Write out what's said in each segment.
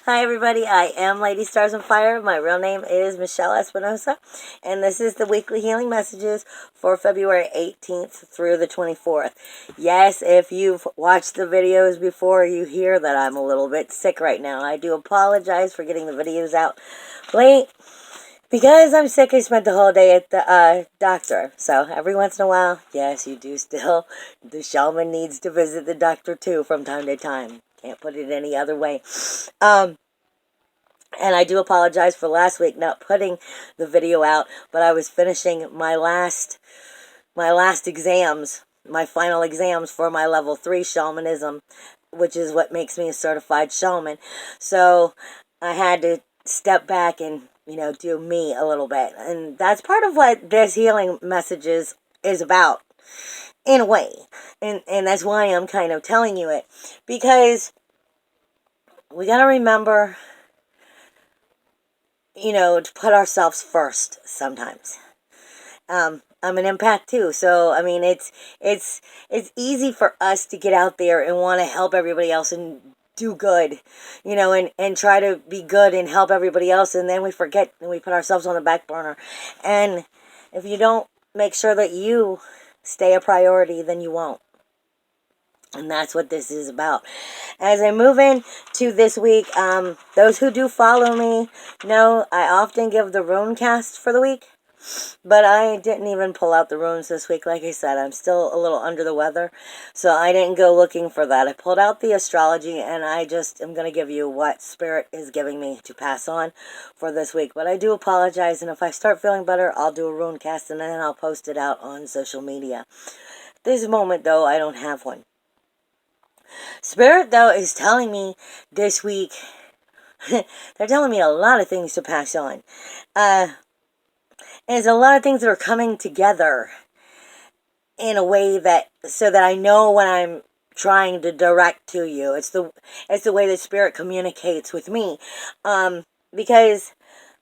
Hi everybody, I am Lady Stars on Fire. My real name is Michelle Espinosa, and this is the weekly healing messages for February 18th through the 24th. Yes, if you've watched the videos before, you hear that I'm a little bit sick right now. I do apologize for getting the videos out late. Because I'm sick, I spent the whole day at the doctor. So every once in a while, yes, you do still, the shaman needs to visit the doctor too from time to time. Can't put it any other way. And I do apologize for last week not putting the video out, but I was finishing my last exams, my final exams for my level 3 shamanism, which is what makes me a certified shaman. So I had to step back and, do me a little bit. And that's part of what this healing messages is about, in a way. And that's why I'm kind of telling you it. Because we got to remember, to put ourselves first sometimes. I'm an empath too, so I mean it's easy for us to get out there and want to help everybody else and do good, and try to be good and help everybody else, and then we forget and we put ourselves on the back burner. And if you don't make sure that you stay a priority, then you won't. And that's what this is about. As I move into this week, those who do follow me know I often give the rune cast for the week. But I didn't even pull out the runes this week. Like I said, I'm still a little under the weather. So I didn't go looking for that. I pulled out the astrology, and I just am going to give you what Spirit is giving me to pass on for this week. But I do apologize. And if I start feeling better, I'll do a rune cast, and then I'll post it out on social media. This moment, though, I don't have one. Spirit, though, is telling me this week, they're telling me a lot of things to pass on. There's a lot of things that are coming together in a way that, so that I know when I'm trying to direct to you. It's the way that Spirit communicates with me. Because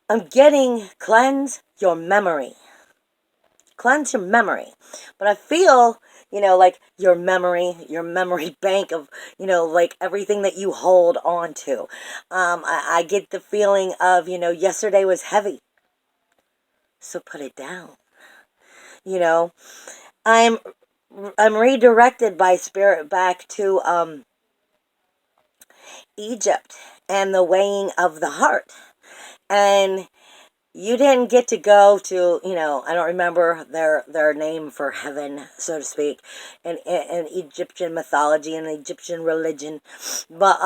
I'm getting cleanse your memory. Cleanse your memory. But I feel, like your memory bank of, like everything that you hold on to. I get the feeling of, yesterday was heavy. So put it down. I'm redirected by Spirit back to Egypt and the weighing of the heart. And you didn't get to go to, I don't remember their name for heaven, so to speak, in Egyptian mythology and Egyptian religion. But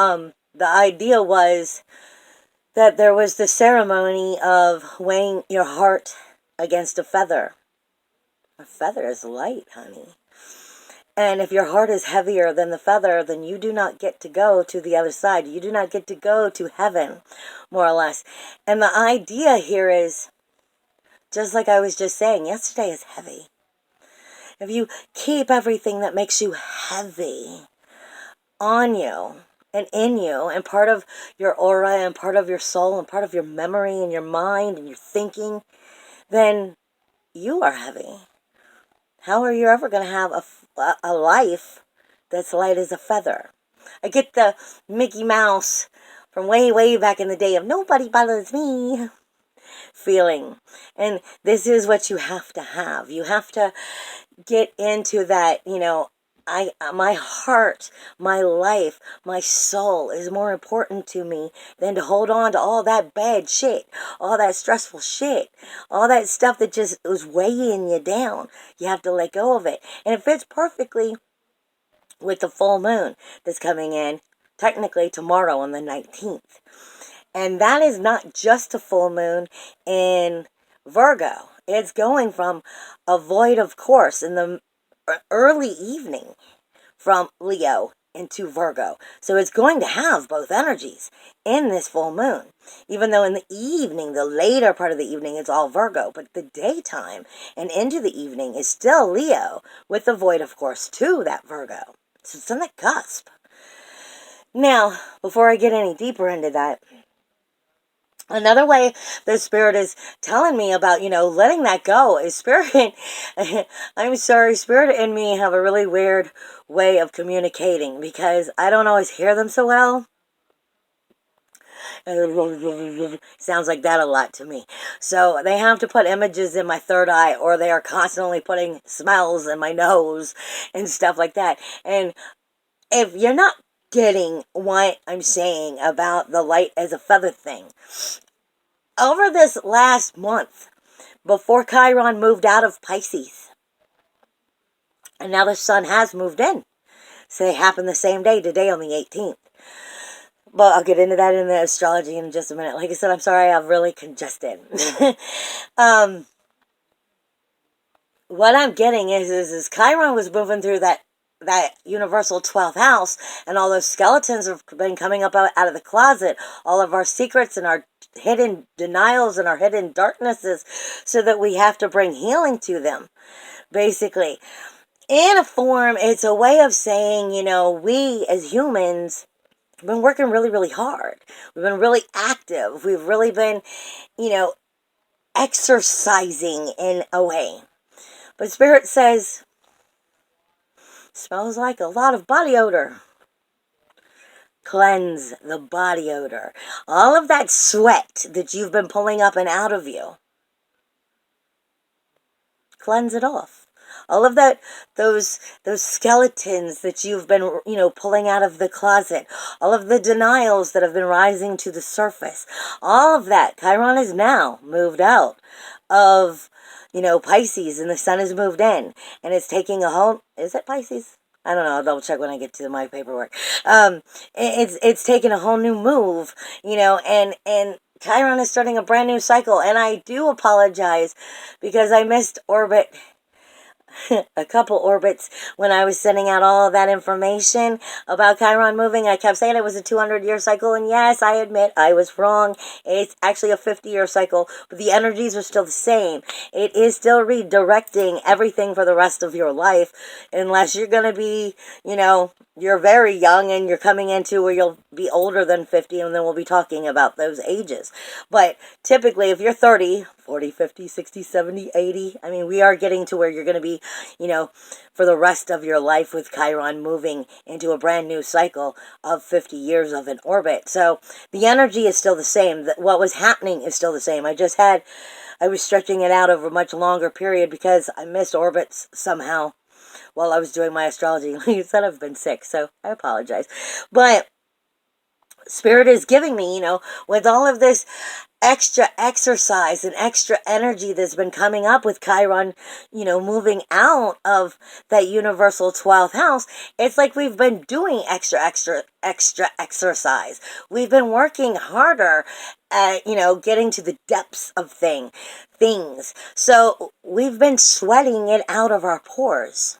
the idea was that there was the ceremony of weighing your heart against a feather. A feather is light, honey. And if your heart is heavier than the feather, then you do not get to go to the other side. You do not get to go to heaven, more or less. And the idea here is, just like I was just saying, yesterday is heavy. If you keep everything that makes you heavy on you and in you, and part of your aura and part of your soul and part of your memory and your mind and your thinking, then you are heavy. How are you ever going to have a life that's light as a feather? I get the Mickey Mouse from way, way back in the day of nobody bothers me feeling. And this is what you have to have. You have to get into that, my heart, my life, my soul is more important to me than to hold on to all that bad shit, all that stressful shit, all that stuff that just was weighing you down. You have to let go of it. And it fits perfectly with the full moon that's coming in technically tomorrow on the 19th. And that is not just a full moon in Virgo. It's going from a void of course in the early evening from Leo into Virgo. So it's going to have both energies in this full moon. Even though in the evening, the later part of the evening, it's all Virgo. But the daytime and into the evening is still Leo with the void of course to that Virgo. So it's on the cusp. Now, before I get any deeper into that, another way the Spirit is telling me about, letting that go is Spirit. I'm sorry, Spirit and me have a really weird way of communicating because I don't always hear them so well. Sounds like that a lot to me. So they have to put images in my third eye, or they are constantly putting smells in my nose and stuff like that. And if you're not getting what I'm saying about the light as a feather thing, over this last month, before Chiron moved out of Pisces, and now the sun has moved in. So they happen the same day, today on the 18th. But I'll get into that in the astrology in just a minute. Like I said, I'm sorry, I'm really congested. What I'm getting is Chiron was moving through that universal 12th house, and all those skeletons have been coming up out of the closet, all of our secrets and our hidden denials and our hidden darknesses, so that we have to bring healing to them, basically. In a form, it's a way of saying, we as humans have been working really, really hard. We've been really active. We've really been, exercising in a way. But Spirit says, smells like a lot of body odor. Cleanse the body odor. All of that sweat that you've been pulling up and out of you, cleanse it off. All of that, those skeletons that you've been, pulling out of the closet, all of the denials that have been rising to the surface, all of that, Chiron is now moved out of, Pisces, and the sun has moved in, and it's taking a whole, is it Pisces? I don't know, I'll double check when I get to my paperwork. It's taken a whole new move, and Chiron is starting a brand new cycle, and I do apologize because I missed orbit a couple orbits when I was sending out all of that information about Chiron moving. I kept saying it was a 200-year cycle, and yes, I admit I was wrong. It's actually a 50-year cycle, but the energies are still the same. It is still redirecting everything for the rest of your life, unless you're going to be, you're very young and you're coming into where you'll be older than 50, and then we'll be talking about those ages. But typically, if you're 30, 40, 50, 60, 70, 80, I mean, we are getting to where you're going to be, for the rest of your life with Chiron moving into a brand new cycle of 50 years of an orbit. So the energy is still the same. What was happening is still the same. I was stretching it out over a much longer period because I missed orbits somehow while I was doing my astrology. Like I said, I've been sick, so I apologize. But Spirit is giving me, with all of this extra exercise and extra energy that's been coming up with Chiron, moving out of that universal 12th house, it's like we've been doing extra exercise. We've been working harder at, getting to the depths of things. So we've been sweating it out of our pores.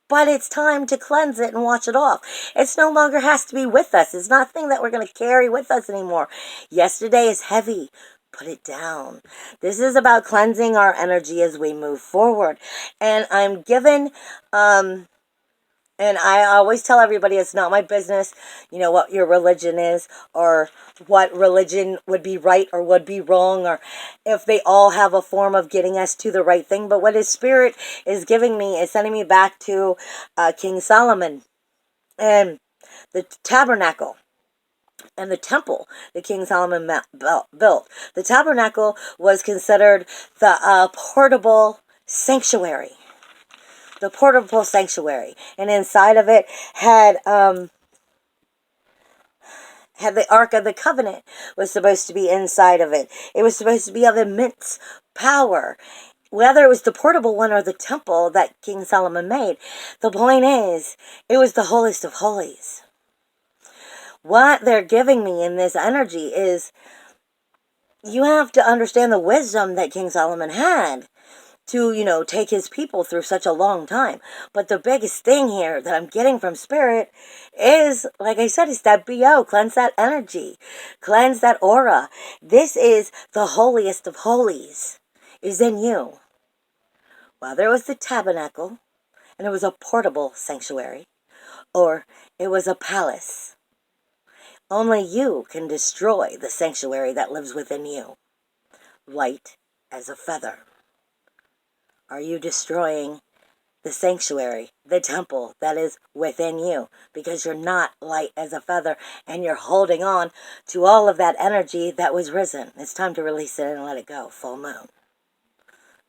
But it's time to cleanse it and wash it off. It's no longer has to be with us. It's not a thing that we're going to carry with us anymore. Yesterday is heavy. Put it down. This is about cleansing our energy as we move forward. And I'm given, and I always tell everybody it's not my business, what your religion is, or what religion would be right or would be wrong, or if they all have a form of getting us to the right thing. But what His Spirit is giving me is sending me back to King Solomon and the tabernacle and the temple that King Solomon built. The tabernacle was considered the portable sanctuary. The portable sanctuary, and inside of it had the Ark of the Covenant was supposed to be inside of it. It was supposed to be of immense power. Whether it was the portable one or the temple that King Solomon made, the point is, it was the holiest of holies. What they're giving me in this energy is, you have to understand the wisdom that King Solomon had to, take his people through such a long time. But the biggest thing here that I'm getting from Spirit is, like I said, is that BO. Cleanse that energy. Cleanse that aura. This is the holiest of holies, is in you. Whether it was the tabernacle, and it was a portable sanctuary, or it was a palace, only you can destroy the sanctuary that lives within you. Light as a feather. Are you destroying the sanctuary, the temple that is within you, because you're not light as a feather and you're holding on to all of that energy that was risen. It's time to release it and let it go. Full moon.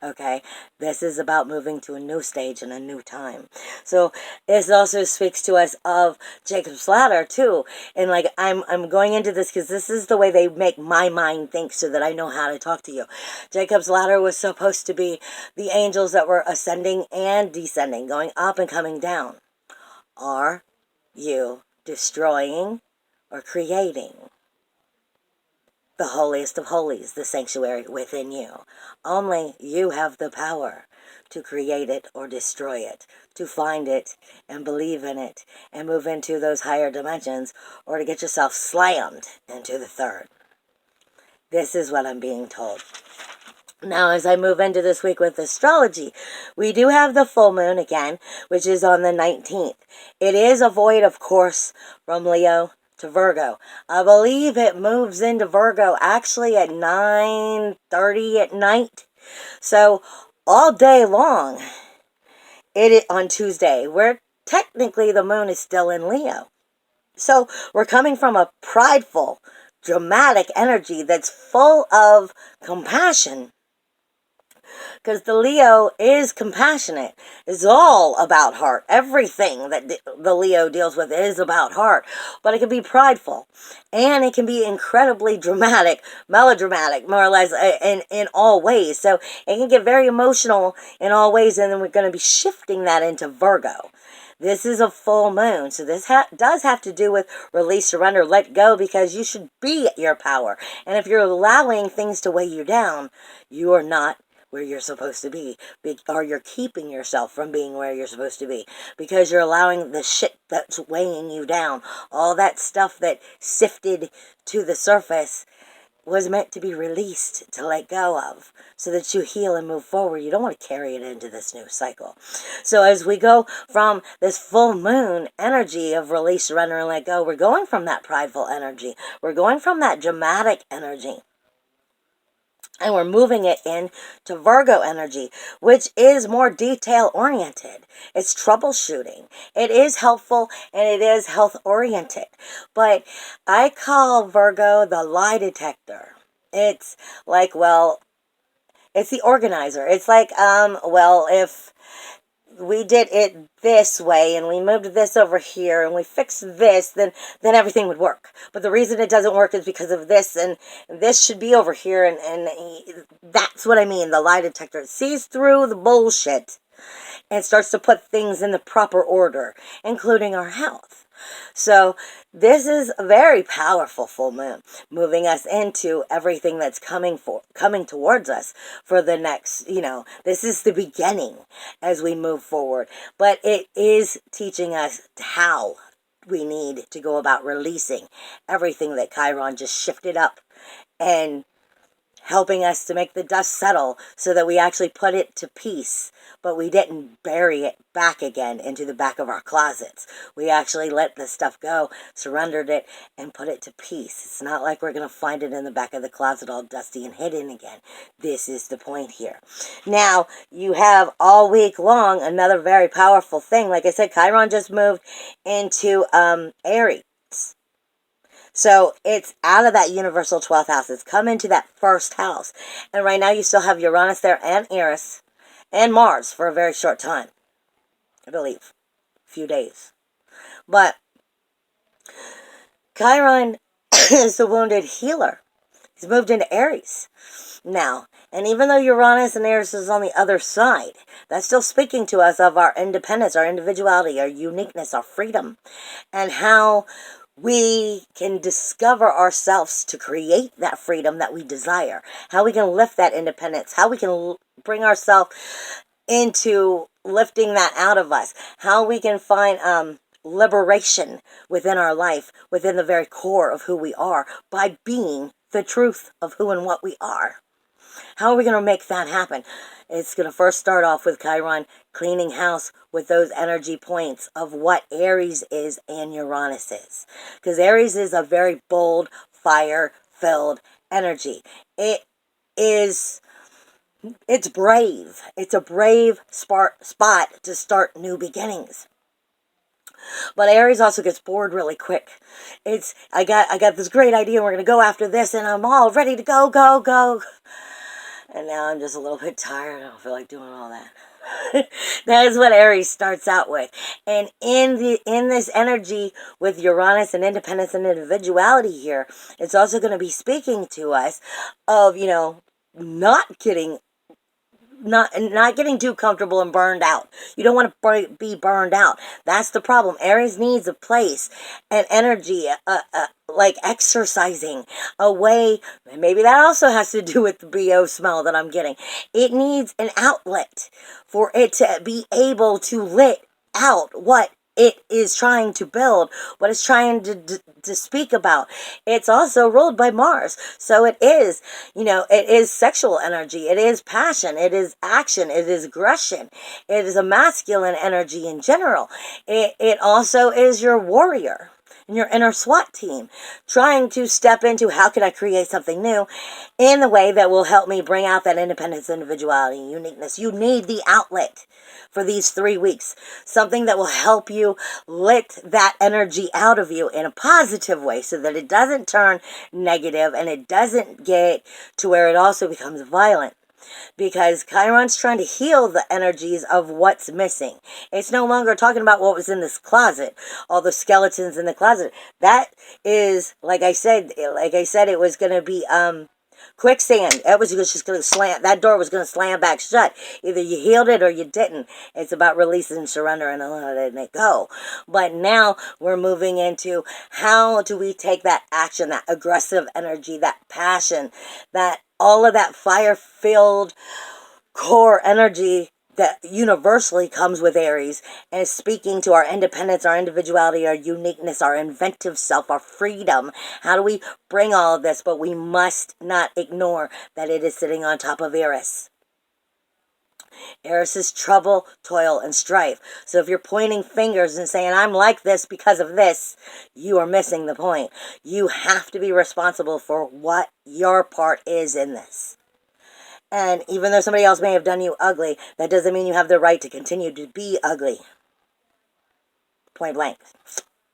Okay, this is about moving to a new stage and a new time. So this also speaks to us of Jacob's ladder too. And like I'm going into this because this is the way they make my mind think, so that I know how to talk to you. Jacob's ladder was supposed to be the angels that were ascending and descending, going up and coming down. Are you destroying or creating the holiest of holies, the sanctuary within you? Only you have the power to create it or destroy it, to find it and believe in it and move into those higher dimensions, or to get yourself slammed into the third. This is what I'm being told. Now, as I move into this week with astrology, we do have the full moon again, which is on the 19th. It is a void, of course, from Leo to Virgo. I believe it moves into Virgo actually at 9:30 at night. So all day long, on Tuesday, where technically the moon is still in Leo. So we're coming from a prideful, dramatic energy that's full of compassion, because the Leo is compassionate. It's all about heart. Everything that the Leo deals with is about heart. But it can be prideful. And it can be incredibly dramatic, melodramatic, more or less, in all ways. So it can get very emotional in all ways. And then we're going to be shifting that into Virgo. This is a full moon. So this does have to do with release, surrender, let go, because you should be at your power. And if you're allowing things to weigh you down, you are not where you're supposed to be, or you're keeping yourself from being where you're supposed to be, because you're allowing the shit that's weighing you down, all that stuff that sifted to the surface, was meant to be released, to let go of, so that you heal and move forward. You don't want to carry it into this new cycle. So as we go from this full moon energy of release, surrender, and let go, we're going from that prideful energy. We're going from that dramatic energy. And we're moving it into Virgo energy, which is more detail-oriented. It's troubleshooting. It is helpful, and it is health-oriented. But I call Virgo the lie detector. It's like, well, it's the organizer. It's like, if we did it this way and we moved this over here and we fixed this, then everything would work. But the reason it doesn't work is because of this, and this should be over here, and that's what I mean. The lie detector sees through the bullshit and starts to put things in the proper order, including our health. So this is a very powerful full moon, moving us into everything that's coming towards us for the next, this is the beginning as we move forward. But it is teaching us how we need to go about releasing everything that Chiron just shifted up, and helping us to make the dust settle so that we actually put it to peace, but we didn't bury it back again into the back of our closets. We actually let the stuff go, surrendered it, and put it to peace. It's not like we're going to find it in the back of the closet all dusty and hidden again. This is the point here. Now, you have all week long another very powerful thing. Like I said, Chiron just moved into Aries. So it's out of that universal 12th house. It's come into that first house. And right now you still have Uranus there, and Eris and Mars for a very short time. I believe. A few days. But Chiron is the wounded healer. He's moved into Aries now. And even though Uranus and Aries is on the other side, that's still speaking to us of our independence, our individuality, our uniqueness, our freedom, and how we can discover ourselves to create that freedom that we desire, how we can lift that independence, how we can bring ourselves into lifting that out of us, how we can find liberation within our life, within the very core of who we are, by being the truth of who and what we are. How are we going to make that happen? It's going to first start off with Chiron cleaning house with those energy points of what Aries is and Uranus is. Because Aries is a very bold, fire-filled energy. It is It's brave. It's a brave spot to start new beginnings. But Aries also gets bored really quick. I got this great idea. We're gonna go after this, and I'm all ready to go, go, go. And now I'm just a little bit tired. I don't feel like doing all that. That is what Aries starts out with. And in this energy with Uranus and independence and individuality here, it's also going to be speaking to us of, not getting not getting too comfortable and burned out. You don't want to be burned out. That's the problem. Aries needs a place and energy, like exercising, a way. Maybe that also has to do with the BO smell that I'm getting. It needs an outlet for it to be able to let out what it is trying to build, what it's trying to speak about. It's also ruled by Mars. So it is, it is sexual energy. It is passion. It is action. It is aggression. It is a masculine energy in general. It also is your warrior and your inner SWAT team trying to step into how can I create something new in the way that will help me bring out that independence, individuality, and uniqueness. You need the outlet for these 3 weeks. Something that will help you let that energy out of you in a positive way so that it doesn't turn negative and it doesn't get to where it also becomes violent. Because Chiron's trying to heal the energies of what's missing. It's no longer talking about what was in this closet, all the skeletons in the closet. That is, like I said, it was going to be quicksand. That was just going to slam. That door was going to slam back shut. Either you healed it or you didn't. It's about releasing and surrender and letting it go. But now we're moving into how do we take that action, that aggressive energy, that passion, that all of that fire-filled core energy that universally comes with Aries and is speaking to our independence, our individuality, our uniqueness, our inventive self, our freedom. How do we bring all of this? But we must not ignore that it is sitting on top of Eris. Eris is trouble, toil, and strife. So if you're pointing fingers and saying, I'm like this because of this, you are missing the point. You have to be responsible for what your part is in this. And even though somebody else may have done you ugly, that doesn't mean you have the right to continue to be ugly. Point blank.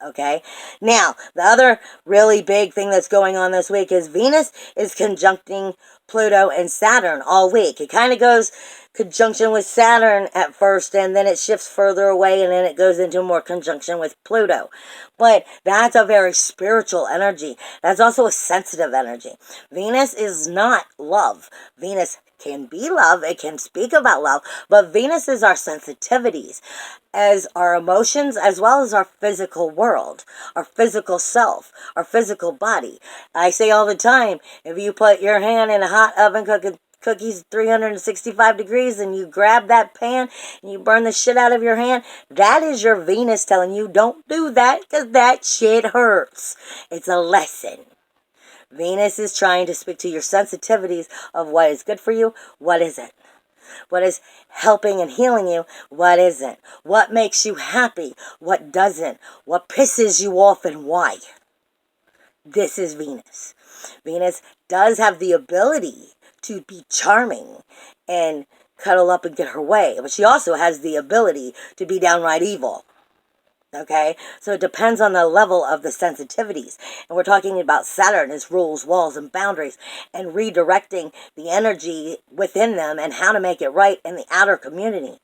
Okay? Now, the other really big thing that's going on this week is Venus is conjuncting Pluto and Saturn all week. It kind of goes conjunction with Saturn at first, and then it shifts further away, and then it goes into more conjunction with Pluto. But that's a very spiritual energy. That's also a sensitive energy. Venus is not love. Venus can be love, it can speak about love, but Venus is our sensitivities, as our emotions, as well as our physical world, our physical self, our physical body. I say all the time, if you put your hand in a hot oven cooking cookies 365 degrees and you grab that pan and you burn the shit out of your hand, that is your Venus telling you don't do that because that shit hurts. It's a lesson. Venus is trying to speak to your sensitivities of what is good for you, what isn't. What is helping and healing you, what isn't. What makes you happy, what doesn't. What pisses you off and why. This is Venus. Venus does have the ability to be charming and cuddle up and get her way, but she also has the ability to be downright evil. Okay, so it depends on the level of the sensitivities. And we're talking about Saturn as rules, walls, and boundaries, and redirecting the energy within them and how to make it right in the outer community.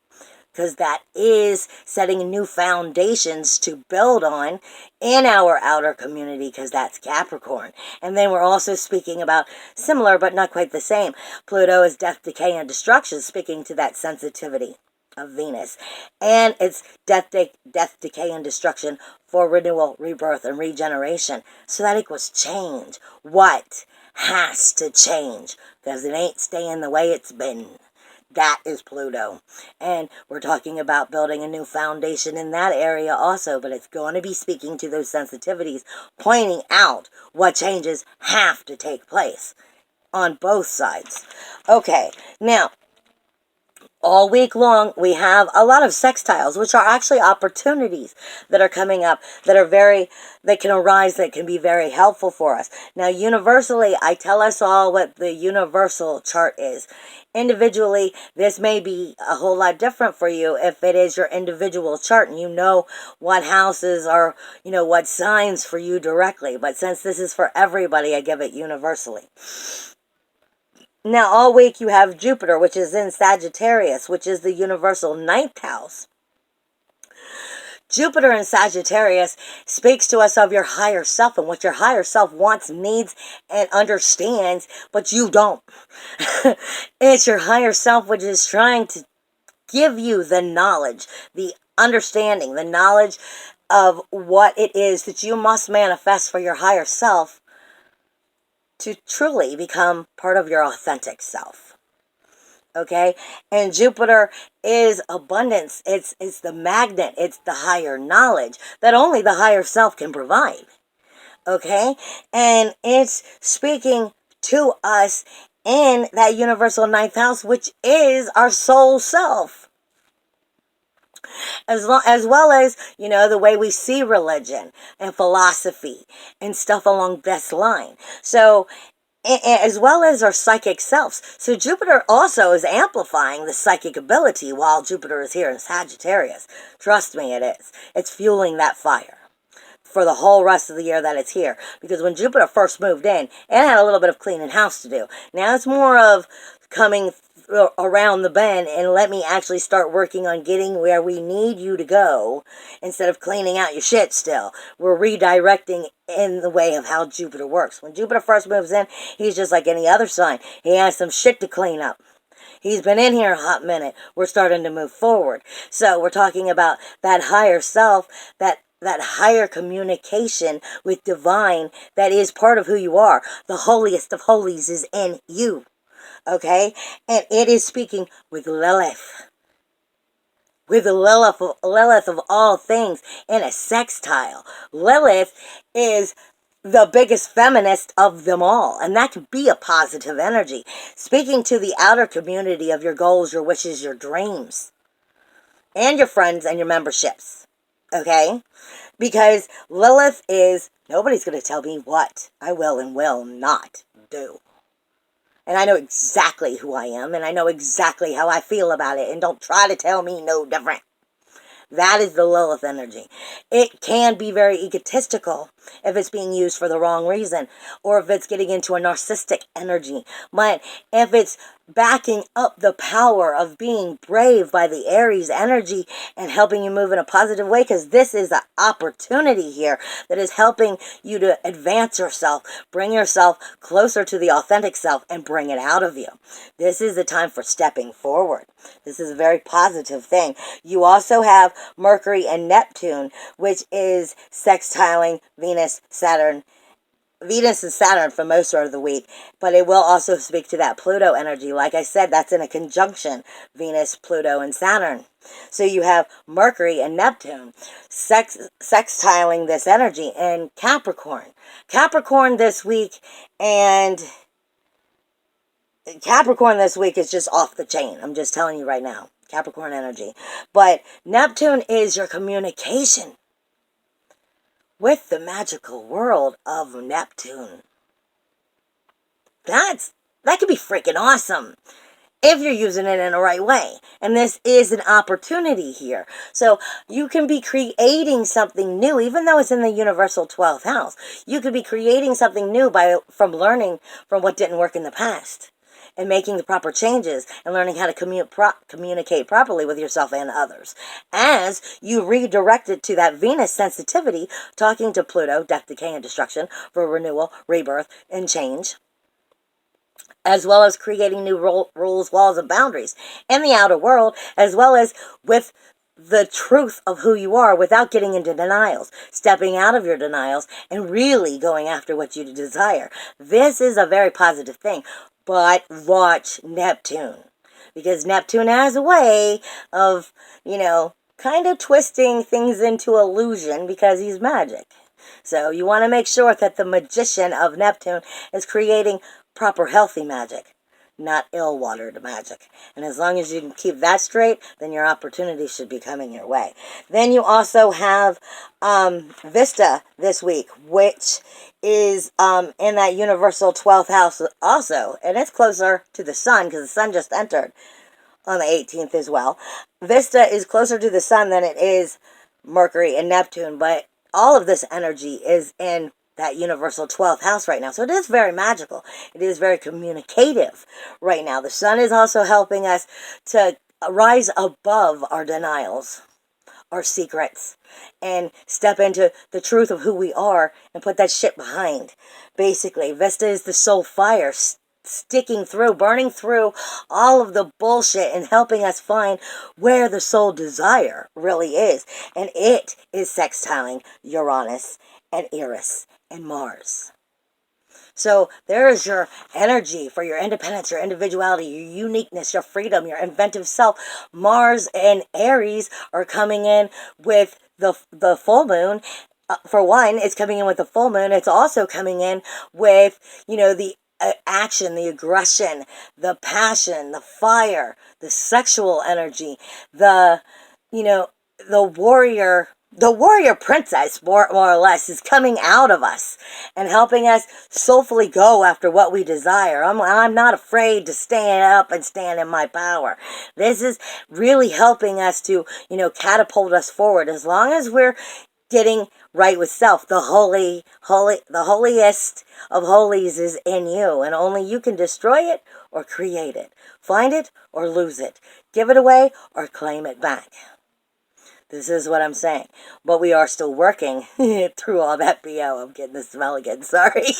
Because that is setting new foundations to build on in our outer community, because that's Capricorn. And then we're also speaking about similar but not quite the same. Pluto is death, decay, and destruction, speaking to that sensitivity of Venus, and it's death, decay, and destruction for renewal, rebirth, and regeneration. So that equals change. What has to change? Because it ain't staying the way it's been. That is Pluto. And we're talking about building a new foundation in that area also, but it's going to be speaking to those sensitivities, pointing out what changes have to take place on both sides. Okay, now, all week long, we have a lot of sextiles, which are actually opportunities that are coming up that can arise, that can be very helpful for us. Now, universally, I tell us all what the universal chart is. Individually, this may be a whole lot different for you if it is your individual chart and you know what houses are, what signs for you directly. But since this is for everybody, I give it universally. Now, all week you have Jupiter, which is in Sagittarius, which is the universal ninth house. Jupiter in Sagittarius speaks to us of your higher self and what your higher self wants, needs, and understands, but you don't. It's your higher self which is trying to give you the knowledge, the understanding, the knowledge of what it is that you must manifest for your higher self to truly become part of your authentic self. Okay? And Jupiter is abundance. It's the magnet. It's the higher knowledge that only the higher self can provide. Okay? And it's speaking to us in that universal ninth house, which is our soul self. As well as, the way we see religion and philosophy and stuff along this line. So, as well as our psychic selves. So Jupiter also is amplifying the psychic ability while Jupiter is here in Sagittarius. Trust me, it is. It's fueling that fire for the whole rest of the year that it's here. Because when Jupiter first moved in, it had a little bit of cleaning house to do. Now it's more of coming around the bend and let me actually start working on getting where we need you to go instead of cleaning out your shit still. We're redirecting in the way of how Jupiter works. When Jupiter first moves in, he's just like any other sign. He has some shit to clean up. He's been in here a hot minute. We're starting to move forward. So we're talking about that higher self, that higher communication with divine that is part of who you are. The holiest of holies is in you. Okay? And it is speaking with Lilith. With Lilith of all things in a sextile. Lilith is the biggest feminist of them all. And that can be a positive energy. Speaking to the outer community of your goals, your wishes, your dreams. And your friends and your memberships. Okay? Because Lilith is, nobody's going to tell me what I will and will not do. And I know exactly who I am, and I know exactly how I feel about it, and don't try to tell me no different. That is the Lilith energy. It can be very egotistical if it's being used for the wrong reason, or if it's getting into a narcissistic energy. But if it's backing up the power of being brave by the Aries energy and helping you move in a positive way, because this is an opportunity here that is helping you to advance yourself, bring yourself closer to the authentic self, and bring it out of you. This is the time for stepping forward. This is a very positive thing. You also have Mercury and Neptune, which is sextiling Venus, Saturn, Venus and Saturn for most of the week, but it will also speak to that Pluto energy. Like I said, that's in a conjunction, Venus, Pluto, and Saturn. So you have Mercury and Neptune sextiling this energy, and Capricorn. Capricorn this week is just off the chain. I'm just telling you right now. Capricorn energy. But Neptune is your communication with the magical world of Neptune. That could be freaking awesome if you're using it in the right way. And this is an opportunity here. So you can be creating something new, even though it's in the universal 12th house. You could be creating something new from learning from what didn't work in the past and making the proper changes and learning how to communicate properly with yourself and others. As you redirect it to that Venus sensitivity, talking to Pluto, death, decay, and destruction for renewal, rebirth, and change, as well as creating new rules, walls, and boundaries in the outer world, as well as with the truth of who you are without getting into denials, stepping out of your denials, and really going after what you desire. This is a very positive thing. But watch Neptune, because Neptune has a way of, kind of twisting things into illusion because he's magic. So you want to make sure that the magician of Neptune is creating proper healthy magic, not ill-watered magic. And as long as you can keep that straight, then your opportunity should be coming your way. Then you also have Vista this week, which is in that universal 12th house also. And it's closer to the sun because the sun just entered on the 18th as well. Vista is closer to the sun than it is Mercury and Neptune, but all of this energy is in that universal 12th house right now. So it is very magical. It is very communicative right now. The sun is also helping us to rise above our denials, our secrets, and step into the truth of who we are and put that shit behind. Basically, Vesta is the soul fire, sticking through, burning through all of the bullshit and helping us find where the soul desire really is. And it is sextiling Uranus and Eris and Mars. So there is your energy for your independence, your individuality, your uniqueness, your freedom, your inventive self. Mars and Aries are coming in with the full moon. For one, it's coming in with the full moon. It's also coming in with, the action, the aggression, the passion, the fire, the sexual energy, the warrior. The warrior princess, more or less, is coming out of us and helping us soulfully go after what we desire. I'm not afraid to stand up and stand in my power. This is really helping us to, catapult us forward. As long as we're getting right with self, the holiest of holies is in you, and only you can destroy it or create it, find it or lose it, give it away or claim it back. This is what I'm saying. But we are still working through all that BO. I'm getting the smell again. Sorry.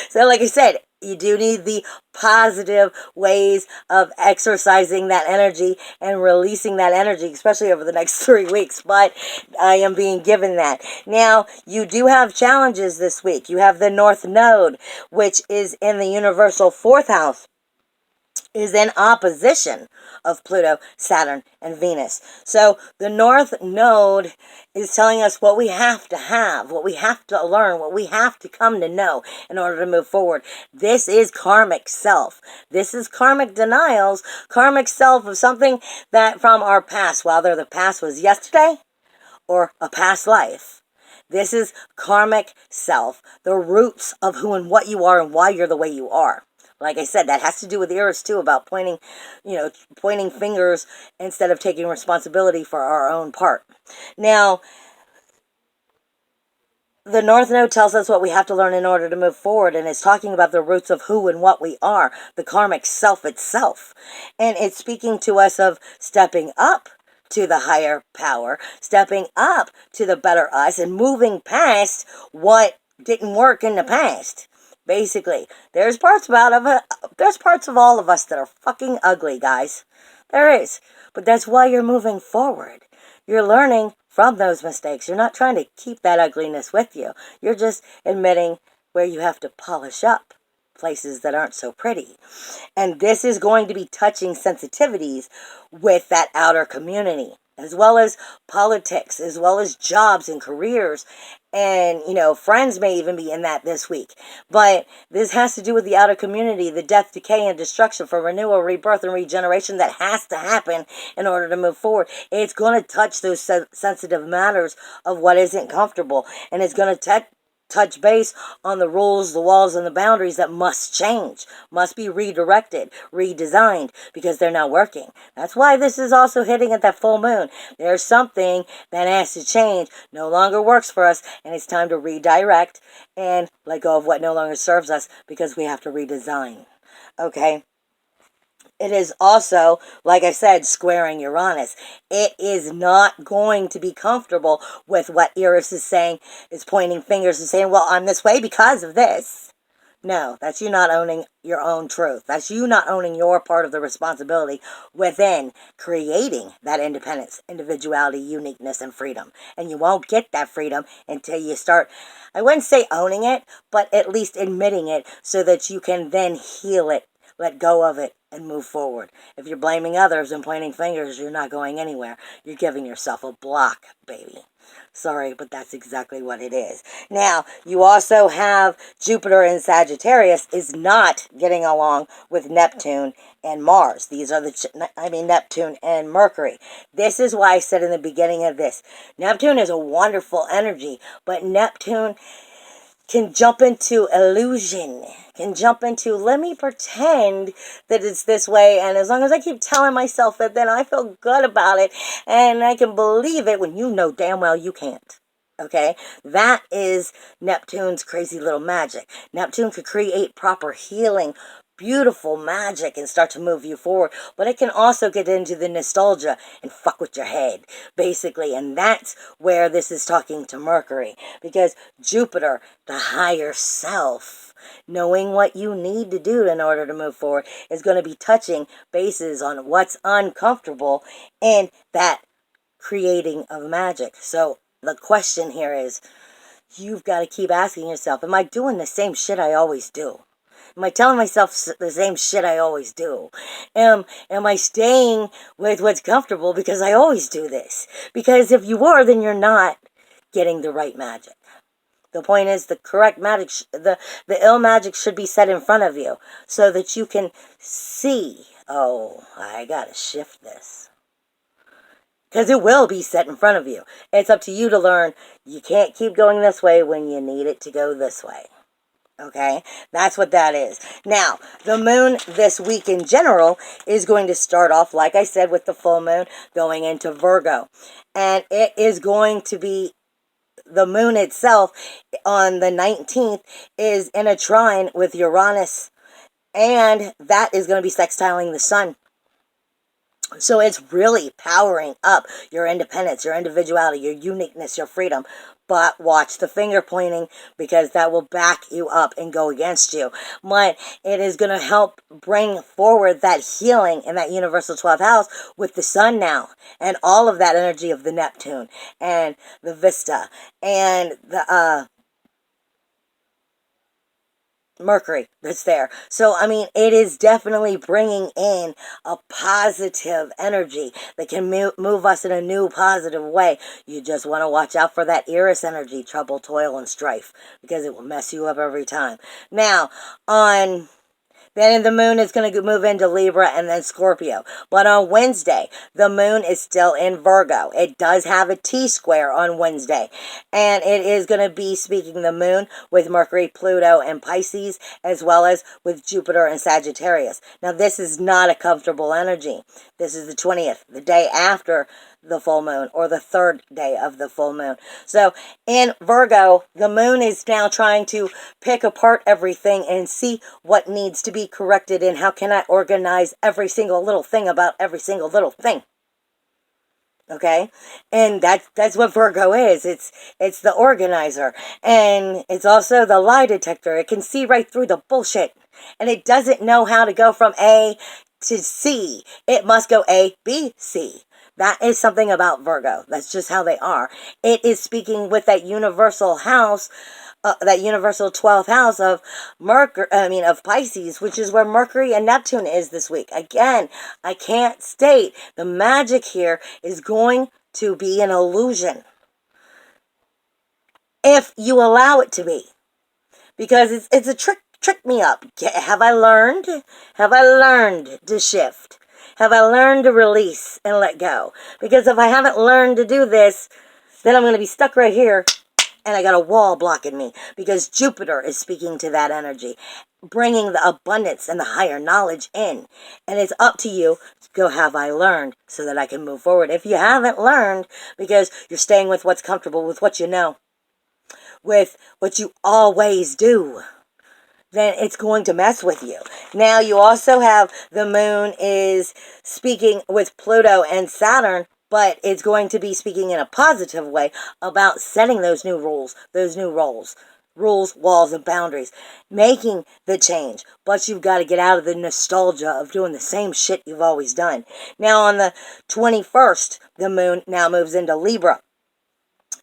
So like I said, you do need the positive ways of exercising that energy and releasing that energy, especially over the next 3 weeks. But I am being given that. Now, you do have challenges this week. You have the North Node, which is in the universal 4th house, is in opposition of Pluto, Saturn, and Venus. So the North Node is telling us what we have to have, what we have to learn, what we have to come to know in order to move forward. This is karmic self. This is karmic denials, karmic self of something that from our past, whether the past was yesterday or a past life. This is karmic self, the roots of who and what you are and why you're the way you are. Like I said, that has to do with Eris too, about pointing fingers instead of taking responsibility for our own part. Now, the North Node tells us what we have to learn in order to move forward, and it's talking about the roots of who and what we are, the karmic self itself. And it's speaking to us of stepping up to the higher power, stepping up to the better us, and moving past what didn't work in the past. Basically, there's parts of all of us that are fucking ugly, guys. There is. But that's why you're moving forward. You're learning from those mistakes. You're not trying to keep that ugliness with you. You're just admitting where you have to polish up places that aren't so pretty. And this is going to be touching sensitivities with that outer community, as well as politics, as well as jobs and careers. And, friends may even be in that this week. But this has to do with the outer community, the death, decay, and destruction for renewal, rebirth, and regeneration that has to happen in order to move forward. It's going to touch those sensitive matters of what isn't comfortable. And it's going to touch base on the rules, the walls, and the boundaries that must change, must be redirected, redesigned, because they're not working. That's why this is also hitting at that full moon. There's something that has to change, no longer works for us, and it's time to redirect and let go of what no longer serves us, because we have to redesign. Okay? It is also, like I said, squaring Uranus. It is not going to be comfortable with what Eris is saying, is pointing fingers and saying, well, I'm this way because of this. No, that's you not owning your own truth. That's you not owning your part of the responsibility within creating that independence, individuality, uniqueness, and freedom. And you won't get that freedom until you start, I wouldn't say owning it, but at least admitting it so that you can then heal it, let go of it, and move forward. If you're blaming others and pointing fingers, you're not going anywhere. You're giving yourself a block, baby. Sorry, but that's exactly what it is. Now, you also have Jupiter in Sagittarius is not getting along with Neptune and Mars. These are Neptune and Mercury. This is why I said in the beginning of this, Neptune is a wonderful energy, but Neptune can jump into illusion, can jump into, let me pretend that it's this way, and as long as I keep telling myself it, then I feel good about it, and I can believe it when you know damn well you can't. Okay? That is Neptune's crazy little magic. Neptune could create proper healing, beautiful magic and start to move you forward, but it can also get into the nostalgia and fuck with your head, basically, and that's where this is talking to Mercury, because Jupiter, the higher self, knowing what you need to do in order to move forward, is going to be touching bases on what's uncomfortable in that creating of magic. So the question here is, you've got to keep asking yourself, am I doing the same shit I always do? Am I telling myself the same shit I always do? Am I staying with what's comfortable because I always do this? Because if you are, then you're not getting the right magic. The point is, the correct magic, the ill magic should be set in front of you so that you can see, oh, I gotta shift this. Because it will be set in front of you. It's up to you to learn you can't keep going this way when you need it to go this way. Okay, that's what that is. Now, the moon this week in general is going to start off, like I said, with the full moon going into Virgo. And it is going to be, the moon itself on the 19th is in a trine with Uranus. And that is going to be sextiling the sun. So it's really powering up your independence, your individuality, your uniqueness, your freedom. But watch the finger pointing, because that will back you up and go against you. But it is going to help bring forward that healing in that universal 12th house with the sun now. And all of that energy of the Neptune and the Vista and the Mercury that's there. So, I mean, it is definitely bringing in a positive energy that can move us in a new positive way. You just want to watch out for that Eris energy, trouble, toil, and strife, because it will mess you up every time. Now, then the moon is going to move into Libra and then Scorpio. But on Wednesday, the moon is still in Virgo. It does have a T-square on Wednesday. And it is going to be speaking the moon with Mercury, Pluto, and Pisces, as well as with Jupiter and Sagittarius. Now, this is not a comfortable energy. This is the 20th, the day after the full moon, or the third day of the full moon. So in Virgo, the moon is now trying to pick apart everything and see what needs to be corrected and how can I organize every single little thing about every single little thing. Okay, and that's what Virgo is. It's the organizer, and it's also the lie detector. It can see right through the bullshit, and it doesn't know how to go from A to C. It must go A, B, C. That is something about Virgo. That's just how they are. It is speaking with that universal house, that universal 12th house of of Pisces, which is where Mercury and Neptune is this week. Again, I can't state the magic here is going to be an illusion if you allow it to be, because it's a trick me up. Have I learned? Have I learned to shift? Have I learned to release and let go? Because if I haven't learned to do this, then I'm going to be stuck right here, and I got a wall blocking me, because Jupiter is speaking to that energy, bringing the abundance and the higher knowledge in. And it's up to you to go, have I learned, so that I can move forward. If you haven't learned, because you're staying with what's comfortable, with what you know, with what you always do, then it's going to mess with you. Now, you also have the moon is speaking with Pluto and Saturn, but it's going to be speaking in a positive way about setting those new rules, those new roles. Rules, walls, and boundaries. Making the change. But you've got to get out of the nostalgia of doing the same shit you've always done. Now, on the 21st, the moon now moves into Libra.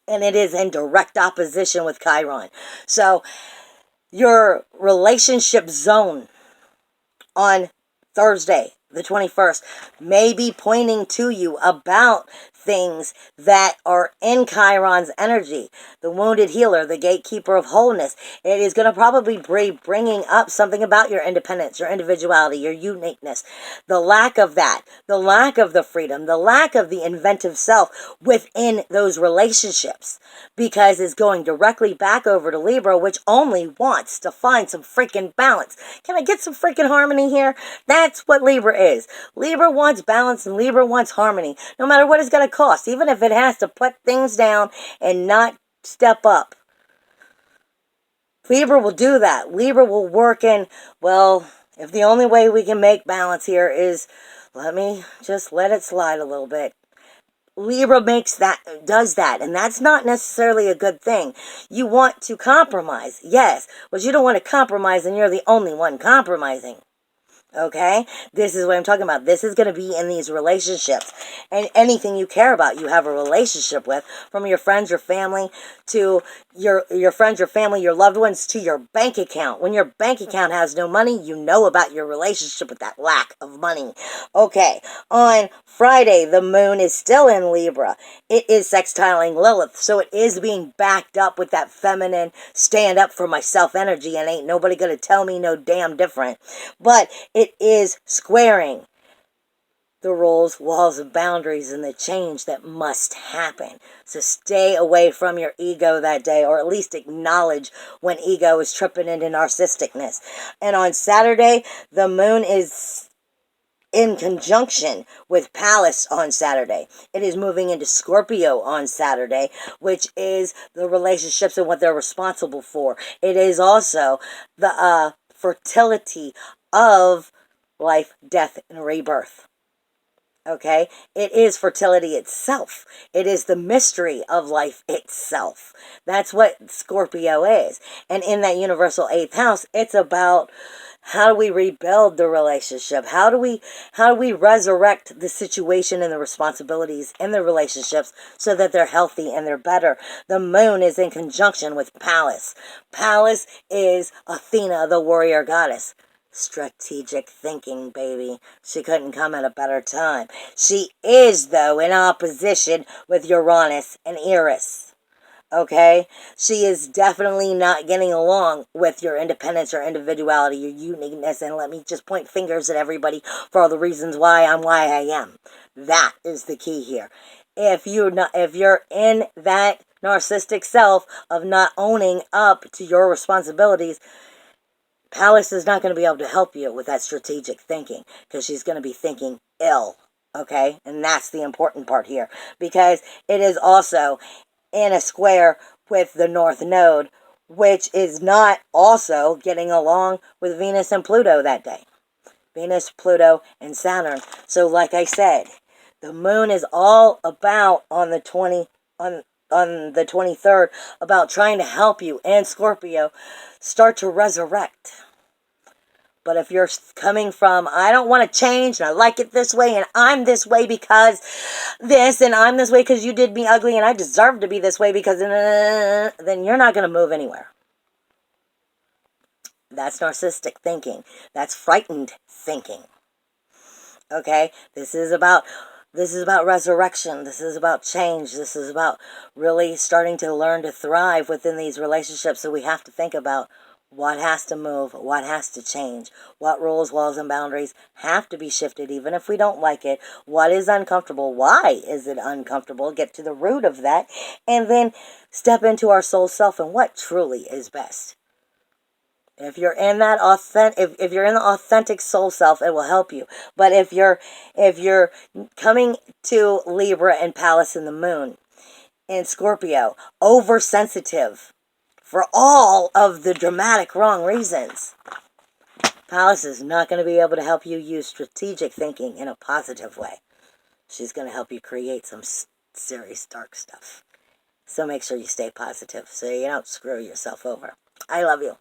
And it is in direct opposition with Chiron. So, your relationship zone on Thursday, the 21st, may be pointing to you about things that are in Chiron's energy. The wounded healer, the gatekeeper of wholeness. It is going to probably be bringing up something about your independence, your individuality, your uniqueness. The lack of that, the lack of the freedom, the lack of the inventive self within those relationships. Because it's going directly back over to Libra, which only wants to find some freaking balance. Can I get some freaking harmony here? That's what Libra is. Libra wants balance and Libra wants harmony, no matter what it's going to cost, even if it has to put things down and not step up. Libra will do that. Libra will work in, well, if the only way we can make balance here is, let me just let it slide a little bit. Libra does that, and that's not necessarily a good thing. You want to compromise, yes, but you don't want to compromise and you're the only one compromising. Okay? This is what I'm talking about. This is going to be in these relationships. And anything you care about, you have a relationship with, from your friends, your family, to your friends, your family, your loved ones, to your bank account. When your bank account has no money, you know about your relationship with that lack of money. Okay, on Friday, the moon is still in Libra. It is sextiling Lilith, so it is being backed up with that feminine stand up for myself energy, and ain't nobody gonna tell me no damn different. But it is squaring the rules, walls, and boundaries and the change that must happen. So stay away from your ego that day, or at least acknowledge when ego is tripping into narcissisticness. And on Saturday, the moon is in conjunction with Pallas on Saturday. It is moving into Scorpio on Saturday, which is the relationships and what they're responsible for. It is also the fertility of life, death, and rebirth. Okay? It is fertility itself. It is the mystery of life itself. That's what Scorpio is. And in that universal 8th house, it's about how do we rebuild the relationship? How do we resurrect the situation and the responsibilities in the relationships so that they're healthy and they're better? The moon is in conjunction with Pallas. Pallas is Athena, the warrior goddess. Strategic thinking, baby. She couldn't come at a better time. She is, though, in opposition with Uranus and Eris. Okay? She is definitely not getting along with your independence, your individuality, your uniqueness, and let me just point fingers at everybody for all the reasons why I'm why I am. That is the key here. If you're in that narcissistic self of not owning up to your responsibilities, Pallas is not going to be able to help you with that strategic thinking, because she's going to be thinking ill, okay? And that's the important part here, because it is also in a square with the North Node, which is not also getting along with Venus and Pluto that day. Venus, Pluto, and Saturn. So like I said, the moon is all about on the 23rd, about trying to help you and Scorpio start to resurrect. But if you're coming from, I don't want to change, and I like it this way, and I'm this way because this, and I'm this way because you did me ugly, and I deserve to be this way because, then you're not going to move anywhere. That's narcissistic thinking. That's frightened thinking. Okay? This is about resurrection. This is about change. This is about really starting to learn to thrive within these relationships. So we have to think about what has to move, what has to change, what rules, walls, and boundaries have to be shifted, even if we don't like it. What is uncomfortable? Why is it uncomfortable? Get to the root of that, and then step into our soul self and what truly is best. If you're in that if you're in the authentic soul self, it will help you. But if you're coming to Libra and Pallas in the moon, in Scorpio, oversensitive for all of the dramatic wrong reasons, Pallas is not going to be able to help you use strategic thinking in a positive way. She's going to help you create some serious dark stuff. So make sure you stay positive so you don't screw yourself over. I love you.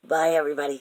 Bye, everybody.